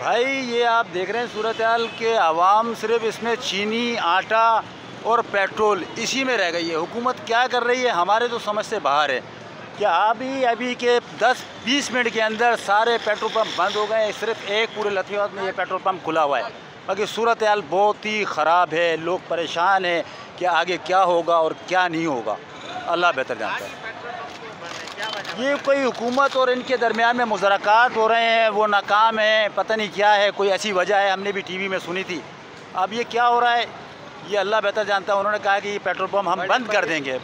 भाई ये आप देख रहे हैं सूरत हाल के आवाम सिर्फ इसमें चीनी, आटा और पेट्रोल इसी में रह गई है। हुकूमत क्या कर रही है हमारे तो समझ से बाहर है। क्या अभी के 10-20 मिनट के अंदर सारे पेट्रोल पंप बंद हो गए। सिर्फ एक पूरे लथीवात में ये पेट्रोल पंप खुला हुआ है। बाकी सूरत हाल बहुत ही ख़राब है, लोग परेशान हैं कि आगे क्या होगा और क्या नहीं होगा, अल्लाह बेहतर जानता है। ये कोई हुकूमत और इनके दरमियान में मुज़ाकरात हो रहे हैं, वो नाकाम है, पता नहीं क्या है, कोई ऐसी वजह है, हमने भी टीवी में सुनी थी। अब ये क्या हो रहा है ये अल्लाह बेहतर जानता है। उन्होंने कहा कि ये पेट्रोल पंप हम बंद कर देंगे,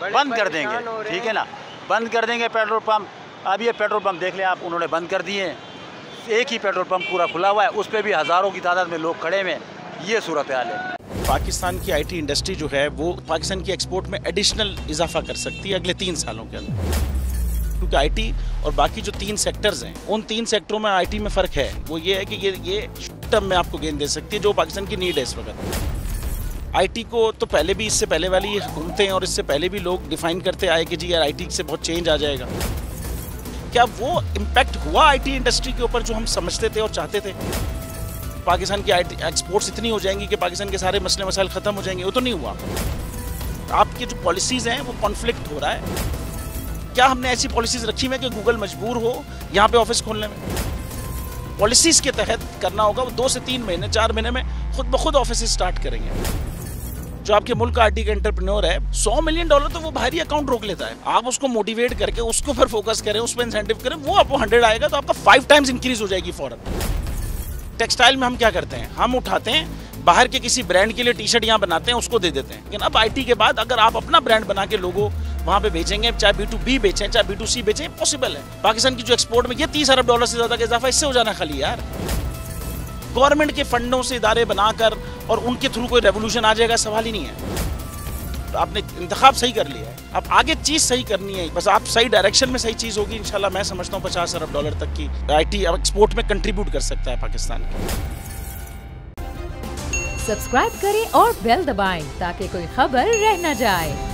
ठीक है ना, बंद कर देंगे पेट्रोल पंप। अब ये पेट्रोल पंप देख लें आप, उन्होंने बंद कर दिए हैं। एक ही पेट्रोल पंप पूरा खुला हुआ है, उस पर भी हज़ारों की तादाद में लोग खड़े हुए हैं। ये सूरत हाल है। पाकिस्तान की आईटी इंडस्ट्री जो है वो पाकिस्तान की एक्सपोर्ट में एडिशनल इजाफा कर सकती है अगले 3 सालों के अंदर, क्योंकि आईटी और बाकी जो 3 सेक्टर्स हैं उन 3 सेक्टरों में आईटी में फ़र्क है। वो ये है कि ये शॉर्ट टर्म में आपको गेन दे सकती है, जो पाकिस्तान की नीड है इस वक्त। आईटी को तो पहले भी, इससे पहले वाली हुकूमतें और इससे पहले भी लोग डिफ़ाइन करते आए कि जी यार आईटी से बहुत चेंज आ जाएगा। क्या वो इम्पैक्ट हुआ आईटी इंडस्ट्री के ऊपर जो हम समझते थे और चाहते थे? पाकिस्तान की आईटी एक्सपोर्ट्स इतनी हो जाएंगी कि पाकिस्तान के सारे मसले मसाइल ख़त्म हो जाएंगे, वो तो नहीं हुआ। आपकी जो पॉलिसीज़ हैं वो कॉन्फ्लिक्ट हो रहा है। क्या हमने ऐसी पॉलिसीज़ रखी हुई है कि गूगल मजबूर हो यहाँ पे ऑफिस खोलने में? पॉलिसीज़ के तहत करना होगा। वो 2 से 3 महीने 4 महीने में खुद ब खुद ऑफिस स्टार्ट करेंगे। जो आपके मुल्क का आईटी का एंटरप्रेन्योर है, $100 मिलियन तो वो बाहरी अकाउंट रोक लेता है। आप उसको मोटिवेट करके उसको पर फोकस करें, उस पर इंसेंटिव करें, वो आपको 100 आएगा तो आपका 5 टाइम्स इंक्रीज हो जाएगी फौरन। टेक्सटाइल में हम क्या करते हैं, हम उठाते हैं बाहर के किसी ब्रांड के लिए टी शर्ट यहाँ बनाते हैं, उसको दे देते हैं। लेकिन अब आईटी के बाद अगर आप अपना ब्रांड बना के लोगों वहाँ पे बेचेंगे, चाहे B2B बेचें चाहे B2C बेचें, पॉसिबल है। पाकिस्तान की जो एक्सपोर्ट में ये $30 अरब से ज़्यादा का इजाफा इससे हो जाना खाली यार। गवर्नमेंट के फंडों से इदारे बनाकर और उनके थ्रू कोई रेवोल्यूशन आ जाएगा, सवाल ही नहीं है। तो आपने इंतखाब सही कर लिया है, अब आगे चीज़ सही करनी है, बस आप सही डायरेक्शन में सही चीज़ होगी इंशाल्लाह। मैं समझता हूँ $50 अरब तक की आईटी एक्सपोर्ट में कंट्रीब्यूट कर सकता है पाकिस्तान। सब्सक्राइब करें और बेल दबाएं ताकि कोई खबर रह न जाए।